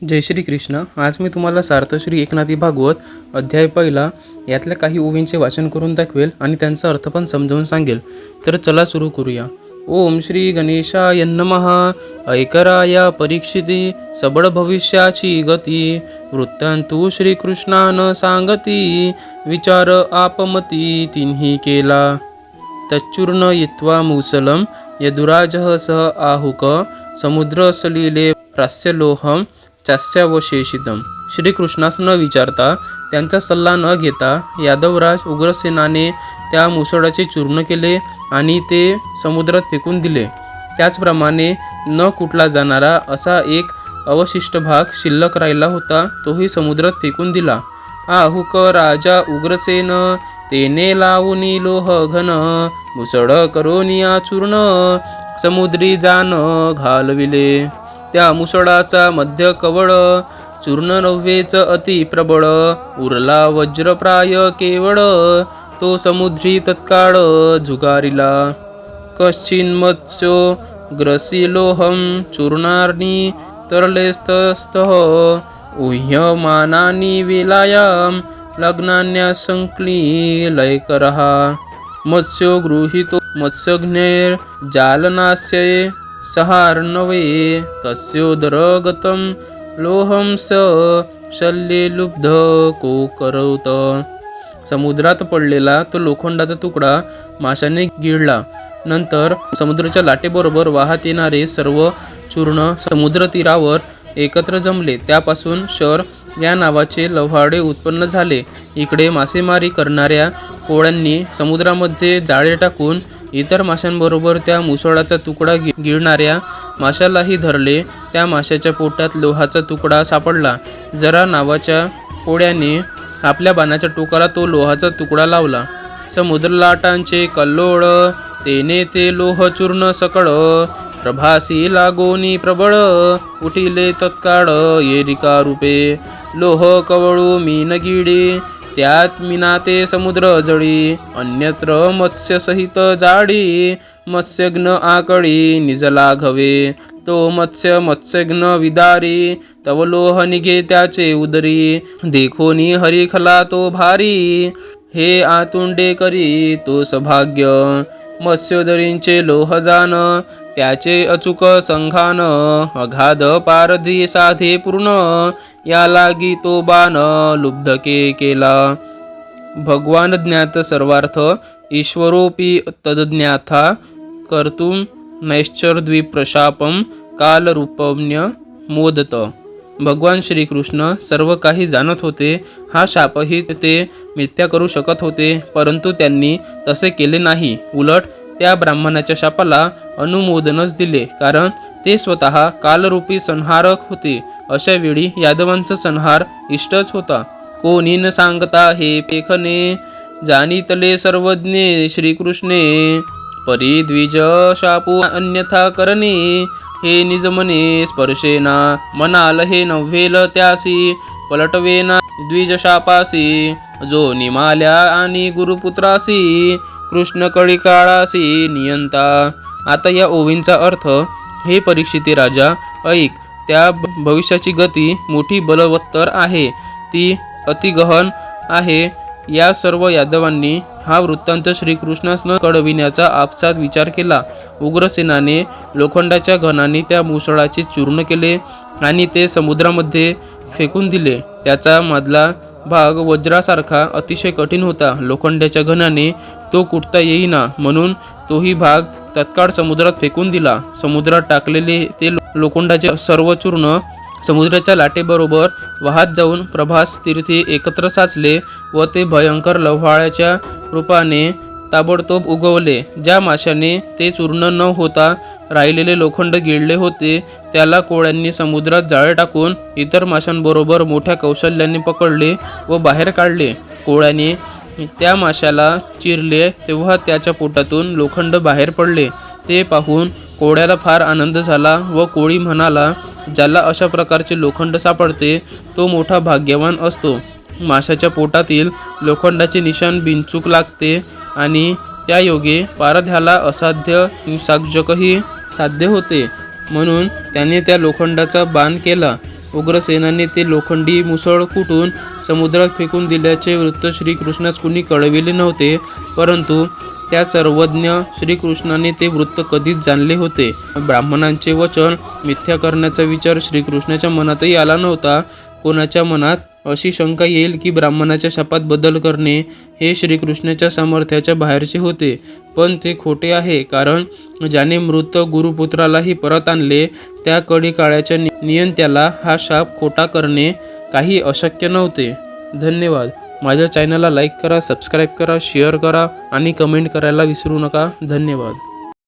जय श्री कृष्ण. आज मी तुम्हाला सार्थश्री एकनाथी भागवत अध्याय पहिला यातल्या काही ओवींचे वाचन करून दाखवेल आणि त्यांचा अर्थ पण समजावून सांगेल. तर चला सुरू करूया. ओम श्री गणेशाय नमः. ऐकराया परीक्षिती सबळ भविष्याची गती, वृत्तांतू श्रीकृष्णान सांगती, विचार आपमती तिन्ही केला. तच्चूर्ण यित्वा मुसलम यदुराजः सह आहुक, समुद्र सलिले प्रास्यलोहम चास्यावशेषितम. श्रीकृष्णास न विचारता, त्यांचा सल्ला न घेता यादवराज उग्रसेनाने त्या मुसळाचे चूर्ण केले आणि ते समुद्रात फेकून दिले. त्याचप्रमाणे न कुटला जाणारा असा एक अवशिष्ट भाग शिल्लक राहिला होता, तोही समुद्रात फेकून दिला. आहुक राजा उग्रसेन तेने लावूनी लोह घन, मुसळ करोनिया चूर्ण समुद्री जान घालविले. त्या मुसळाचा मध्य कवळ, चूर्ण नव्हेच अति प्रबळ, उरला वज्रप्राय केवळ, तो समुद्री तत्काळ झुगारिला. कश्चिन्मत्स्यो ग्रसिलोहम चूर्णार्णी तरलेस्तस्तः, उह्यमानानि वेलायाम लग्नान्या संक्ली लयकरः. मत्स्यो गृहीतो मत्स्यघ्नेर जालनास्ये सहार्णवे, तस्योदरगतं लोहं स शल्ये लुब्ध को करवत. समुद्रात पडलेला तो लोखंडाचा तुकडा माशाने गिळला. नंतर समुद्राच्या लाटेबरोबर वाहत येणारे सर्व चूर्ण समुद्र तीरावर एकत्र जमले. त्यापासून शर या नावाचे लव्हाळे उत्पन्न झाले. इकडे मासेमारी करणाऱ्या कोळ्यांनी समुद्रामध्ये जाळे टाकून इतर माशांबरोबर त्या मुसळाचा तुकडा गिळणाऱ्या माशालाही धरले. त्या माशाच्या पोटात लोहाचा तुकडा सापडला. जरा नावाच्या कोळ्याने आपल्या बाणाच्या टोकाला तो लोहाचा तुकडा लावला. समुद्र लाटांचे कल्लोळ तेने ते लोह चूर्ण सकळ, प्रभासी लागोनी प्रबळ, उठिले तत्काळ येरिका रूपे. लोह कवळू मीन गिडी, त्यात मिनाते समुद्र जळी, अन्यत्र मत्स्य सहित जाडी, मत्स्यघ्न आकळी निजला घवे. तो मत्स्यघ्न विदारी, तव लोह निघे त्याचे उदरी, देखोनी हरिखला तो भारी, हे आतुंडे करी तो सभाग्य. मत्स्योदरींचे लोह जान, त्याचे अचूक संघान, अगाध पारधी साधे पूर्ण, या लागी तो बाण लुब्धके केला. भगवान ज्ञात सर्वार्थ, ईश्वरोपी तद्ज्ञाथा, कर्तुम नैश्चरद्विप्रशापम कालरूपम्य मोदत. भगवान श्रीकृष्ण सर्व काही जाणत होते. हा शापही ते मिथ्या करू शकत होते, परंतु त्यांनी तसे केले नाही. उलट त्या ब्राह्मणाच्या शापाला अनुमोदनच दिले, कारण ते स्वतः कालरूपी संहारक होते. अशा वेळी यादवांचा संहार इष्टच होता. कोणी न सांगता हे पेखने, जाणितले सर्वज्ञे श्रीकृष्णे, परी द्विज शापू अन्यथा करणे, हे निजमने स्पर्शेना, मनाल हे नव्हेल त्यासी, पलटवेना द्विज शापासी, जो निमाल्या आणि गुरुपुत्रासी, कृष्ण कळी काळासी नियंता. आता या ओवींचा अर्थ. हे परीक्षिती राजा, ऐक. त्या भविष्याची गती मोठी बलवत्तर आहे, ती अतिगहन आहे. या सर्व यादवांनी हा वृत्तांत श्रीकृष्णास न कळविण्याचा आपसात विचार केला. उग्रसेनाने लोखंडाच्या घनाने त्या मुसळाचे चूर्ण केले आणि ते समुद्रामध्ये फेकून दिले. त्याचा मधला भाग वज्रासारखा अतिशय कठीण होता. लोखंडाच्या घनाने तो कुटता येईना, म्हणून तोही भाग तत्काळ समुद्रात फेकून दिला. समुद्रात टाकलेले ते लोखंडाचे सर्व चूर्ण समुद्राच्या लाटेबरोबर वाहत जाऊन प्रभास तीर्थी एकत्र साचले व ते भयंकर लव्हाळ्याच्या रूपाने ताबडतोब उगवले. ज्या माशाने ते चूर्ण न होता राहिलेले लोखंड गिळले होते, त्याला कोळ्यांनी समुद्रात जाळे टाकून इतर माशांबरोबर मोठ्या कौशल्याने पकडले व बाहेर काढले. कोळ्याने त्या माशाला चिरले तेव्हा त्याच्या पोटातून लोखंड बाहेर पडले. ते पाहून कोळ्याला फार आनंद झाला व कोळी म्हणाला, ज्याला अशा प्रकारचे लोखंड सापडते तो मोठा भाग्यवान असतो. माशाच्या पोटातील लोखंडाचे निशाण बिनचूक लागते आणि त्या योगे पारध्याला असाध्य साक्षकही साध्य होते. म्हणून त्याने त्या लोखंडाचा बाण केला उग्रसेनाने ते लोखंडी मुसळ कुटून समुद्रात फेकून दिल्याचे वृत्त श्रीकृष्णास कुणी कळविले नव्हते, परंतु त्या सर्वज्ञ श्रीकृष्णाने ते वृत्त कधीच जाणले होते. ब्राह्मणांचे वचन मिथ्या करण्याचा विचार श्रीकृष्णाच्या मनातही आला नव्हता. कोणाच्या मनात अशी शंका येईल की ब्राह्मणाच्या शापात बदल करणे हे श्रीकृष्णाच्या सामर्थ्याच्या बाहेरचे होते, पण ते खोटे आहे. कारण ज्याने मृत गुरुपुत्रालाही परत आणले, त्या कडी काळाच्या नियंत्याला हा शाप खोटा करणे काही अशक्य नव्हते. धन्यवाद. माझ्या चॅनलला लाईक करा, सबस्क्राईब करा, शेअर करा आणि कमेंट करायला विसरू नका. धन्यवाद.